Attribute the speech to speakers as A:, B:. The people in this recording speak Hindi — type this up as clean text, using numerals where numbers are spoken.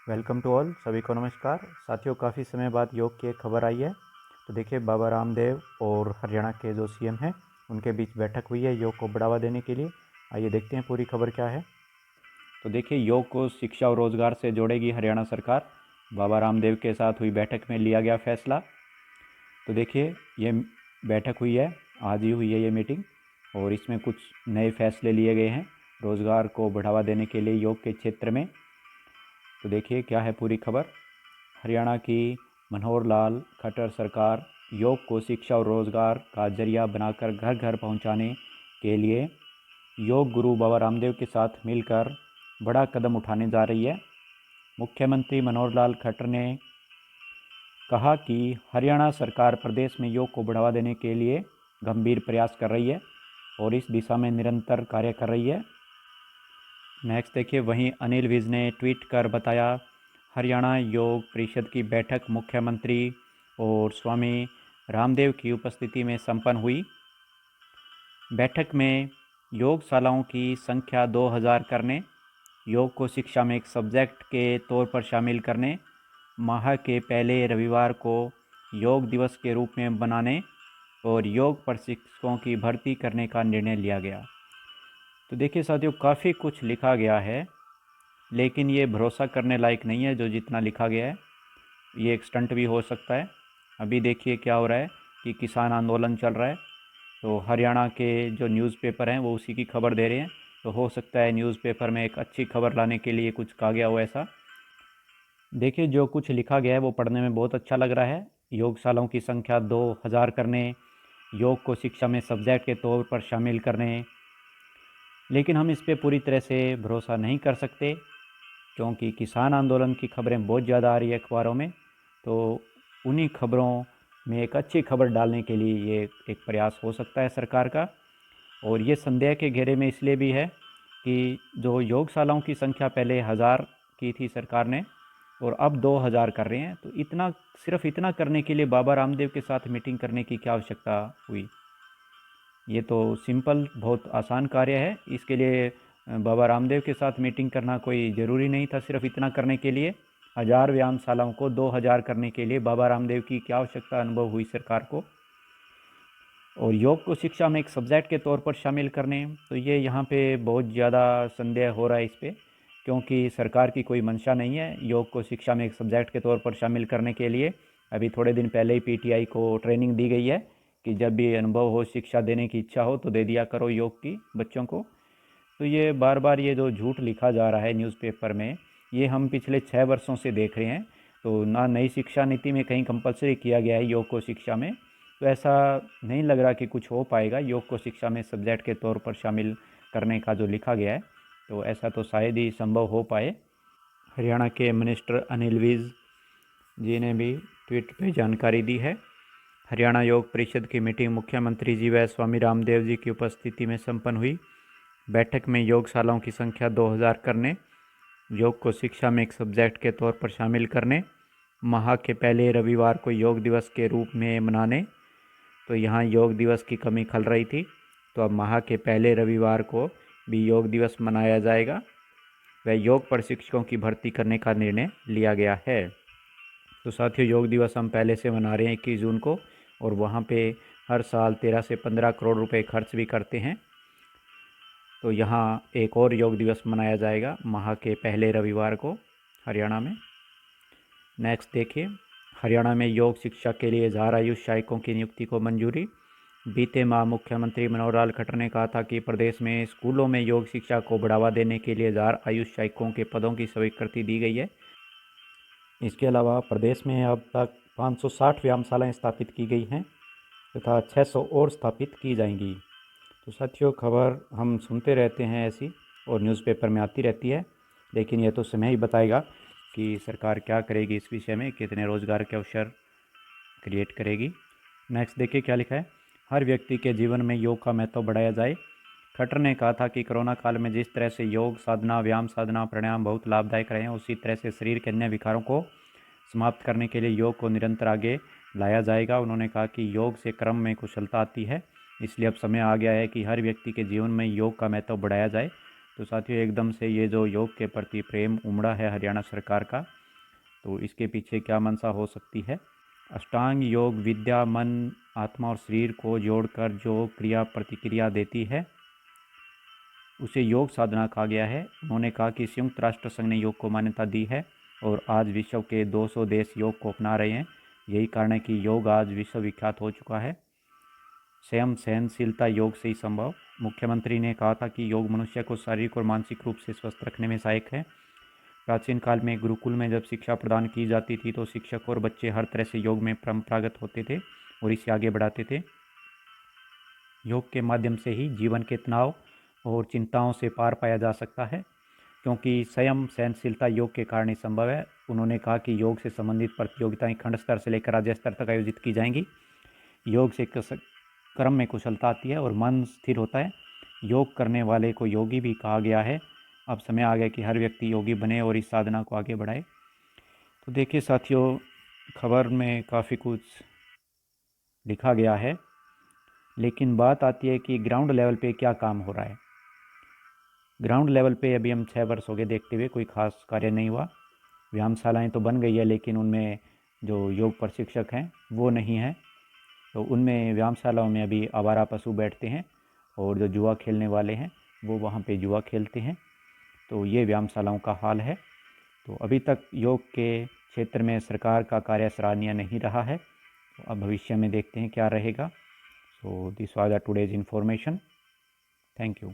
A: वेलकम टू ऑल, सभी को नमस्कार। साथियों, काफ़ी समय बाद योग की एक खबर आई है। तो देखिए, बाबा रामदेव और हरियाणा के जो सीएम हैं उनके बीच बैठक हुई है योग को बढ़ावा देने के लिए। आइए देखते हैं पूरी खबर क्या है। तो देखिए, योग को शिक्षा और रोजगार से जोड़ेगी हरियाणा सरकार। बाबा रामदेव के साथ हुई बैठक में लिया गया फैसला। तो देखिए, ये बैठक हुई है, आज ही हुई है ये मीटिंग, और इसमें कुछ नए फैसले लिए गए हैं रोजगार को बढ़ावा देने के लिए योग के क्षेत्र में। तो देखिए क्या है पूरी खबर। हरियाणा की मनोहर लाल खट्टर सरकार योग को शिक्षा और रोजगार का जरिया बनाकर घर घर पहुंचाने के लिए योग गुरु बाबा रामदेव के साथ मिलकर बड़ा कदम उठाने जा रही है। मुख्यमंत्री मनोहर लाल खट्टर ने कहा कि हरियाणा सरकार प्रदेश में योग को बढ़ावा देने के लिए गंभीर प्रयास कर रही है और इस दिशा में निरंतर कार्य कर रही है। नेक्स्ट देखिए, वहीं अनिल विज ने ट्वीट कर बताया, हरियाणा योग परिषद की बैठक मुख्यमंत्री और स्वामी रामदेव की उपस्थिति में संपन्न हुई। बैठक में योगशालाओं की संख्या 2000 करने, योग को शिक्षा में एक सब्जेक्ट के तौर पर शामिल करने, माह के पहले रविवार को योग दिवस के रूप में बनाने और योग प्रशिक्षकों की भर्ती करने का निर्णय लिया गया। तो देखिए साथियों, काफ़ी कुछ लिखा गया है, लेकिन ये भरोसा करने लायक नहीं है जो जितना लिखा गया है। ये एक स्टंट भी हो सकता है। अभी देखिए क्या हो रहा है कि किसान आंदोलन चल रहा है, तो हरियाणा के जो न्यूज़पेपर हैं वो उसी की खबर दे रहे हैं। तो हो सकता है न्यूज़पेपर में एक अच्छी खबर लाने के लिए कुछ कहा गया हो ऐसा। देखिए, जो कुछ लिखा गया है वो पढ़ने में बहुत अच्छा लग रहा है। योगशालाओं की संख्या 2000 करने, योग को शिक्षा में सब्जेक्ट के तौर पर शामिल करने, लेकिन हम इस पर पूरी तरह से भरोसा नहीं कर सकते क्योंकि किसान आंदोलन की खबरें बहुत ज़्यादा आ रही है अखबारों में। तो उन्हीं खबरों में एक अच्छी खबर डालने के लिए ये एक प्रयास हो सकता है सरकार का। और ये संदेह के घेरे में इसलिए भी है कि जो योगशालाओं की संख्या पहले 1000 की थी सरकार ने और अब 2000 कर रहे हैं, तो इतना, सिर्फ इतना करने के लिए बाबा रामदेव के साथ मीटिंग करने की क्या आवश्यकता हुई। ये तो सिंपल, बहुत आसान कार्य है। इसके लिए बाबा रामदेव के साथ मीटिंग करना कोई ज़रूरी नहीं था। सिर्फ इतना करने के लिए 1000 व्यायामशालाओं को 2000 करने के लिए बाबा रामदेव की क्या आवश्यकता अनुभव हुई सरकार को। और योग को शिक्षा में एक सब्जेक्ट के तौर पर शामिल करने, तो ये यहाँ पे बहुत ज़्यादा संदेह हो रहा है इस पर, क्योंकि सरकार की कोई मंशा नहीं है योग को शिक्षा में एक सब्जेक्ट के तौर पर शामिल करने के लिए। अभी थोड़े दिन पहले ही पीटीआई को ट्रेनिंग दी गई है कि जब भी अनुभव हो, शिक्षा देने की इच्छा हो तो दे दिया करो योग की बच्चों को। तो ये बार बार ये जो झूठ लिखा जा रहा है न्यूज़पेपर में, ये हम पिछले 6 वर्षों से देख रहे हैं। तो ना नई शिक्षा नीति में कहीं कंपलसरी किया गया है योग को शिक्षा में, तो ऐसा नहीं लग रहा कि कुछ हो पाएगा योग को शिक्षा में सब्जेक्ट के तौर पर शामिल करने का जो लिखा गया है, तो ऐसा तो शायद ही संभव हो पाए। हरियाणा के मिनिस्टर अनिल विज जी ने भी ट्वीट पे जानकारी दी है। हरियाणा योग परिषद की मीटिंग मुख्यमंत्री जी व स्वामी रामदेव जी की उपस्थिति में संपन्न हुई। बैठक में योगशालाओं की संख्या 2000 करने, योग को शिक्षा में एक सब्जेक्ट के तौर पर शामिल करने, माह के पहले रविवार को योग दिवस के रूप में मनाने। तो यहाँ योग दिवस की कमी खल रही थी, तो अब माह के पहले रविवार को भी योग दिवस मनाया जाएगा। वह योग प्रशिक्षकों की भर्ती करने का निर्णय लिया गया है। तो साथियों, योग दिवस हम पहले से मना रहे हैं 21 जून को, और वहाँ पे हर साल 13 से 15 करोड़ रुपए खर्च भी करते हैं। तो यहाँ एक और योग दिवस मनाया जाएगा माह के पहले रविवार को हरियाणा में। नेक्स्ट देखिए, हरियाणा में योग शिक्षा के लिए 1000 आयुष सहायकों की नियुक्ति को मंजूरी। बीते माह मुख्यमंत्री मनोहर लाल खट्टर ने कहा था कि प्रदेश में स्कूलों में योग शिक्षा को बढ़ावा देने के लिए 1000 आयुष सहायकों के पदों की स्वीकृति दी गई है। इसके अलावा प्रदेश में अब तक 560 व्यायामशालाएँ स्थापित की गई हैं तथा 600 और स्थापित की जाएंगी। तो साथियों, खबर हम सुनते रहते हैं ऐसी, और न्यूज़पेपर में आती रहती है, लेकिन यह तो समय ही बताएगा कि सरकार क्या करेगी इस विषय में, कितने रोज़गार के अवसर क्रिएट करेगी। नेक्स्ट देखिए क्या लिखा है। हर व्यक्ति के जीवन में योग का महत्व बढ़ाया जाए। खट्टर ने कहा था कि कोरोना काल में जिस तरह से योग साधना, व्यायाम साधना, प्राणायाम बहुत लाभदायक रहे हैं, उसी तरह से शरीर के अन्य विकारों को समाप्त करने के लिए योग को निरंतर आगे लाया जाएगा। उन्होंने कहा कि योग से क्रम में कुशलता आती है, इसलिए अब समय आ गया है कि हर व्यक्ति के जीवन में योग का महत्व बढ़ाया जाए। तो साथियों, एकदम से ये जो योग के प्रति प्रेम उमड़ा है हरियाणा सरकार का, तो इसके पीछे क्या मंशा हो सकती है? अष्टांग योग विद्या मन, आत्मा और शरीर को जोड़कर जो क्रिया प्रतिक्रिया देती है उसे योग साधना कहा गया है। उन्होंने कहा कि संयुक्त राष्ट्र संघ ने योग को मान्यता दी है और आज विश्व के 200 देश योग को अपना रहे हैं। यही कारण है कि योग आज विश्व विख्यात हो चुका है। स्वयं सहनशीलता योग से ही संभव। मुख्यमंत्री ने कहा था कि योग मनुष्य को शारीरिक और मानसिक रूप से स्वस्थ रखने में सहायक है। प्राचीन काल में गुरुकुल में जब शिक्षा प्रदान की जाती थी तो शिक्षक और बच्चे हर तरह से योग में परंपरागत होते थे और इसे आगे बढ़ाते थे। योग के माध्यम से ही जीवन के तनाव और चिंताओं से पार पाया जा सकता है, क्योंकि स्वयं सहनशीलता योग के कारण ही संभव है। उन्होंने कहा कि योग से संबंधित प्रतियोगिताएं खंड स्तर से लेकर राज्य स्तर तक आयोजित की जाएंगी। योग से कर्म में कुशलता आती है और मन स्थिर होता है। योग करने वाले को योगी भी कहा गया है। अब समय आ गया कि हर व्यक्ति योगी बने और इस साधना को आगे बढ़ाए। तो देखिए साथियों, खबर में काफ़ी कुछ लिखा गया है, लेकिन बात आती है कि ग्राउंड लेवल पे क्या काम हो रहा है। ग्राउंड लेवल पे अभी हम 6 वर्ष हो गए देखते हुए, कोई खास कार्य नहीं हुआ। व्यायामशालाएँ तो बन गई है, लेकिन उनमें जो योग प्रशिक्षक हैं वो नहीं हैं। तो उनमें व्यायामशालाओं में अभी आवारा पशु बैठते हैं और जो जुआ खेलने वाले हैं वो वहाँ पे जुआ खेलते हैं। तो ये व्यायामशालाओं का हाल है। तो अभी तक योग के क्षेत्र में सरकार का कार्य सराहनीय नहीं रहा है। तो अब भविष्य में देखते हैं क्या रहेगा। So this was the today's information. Thank you.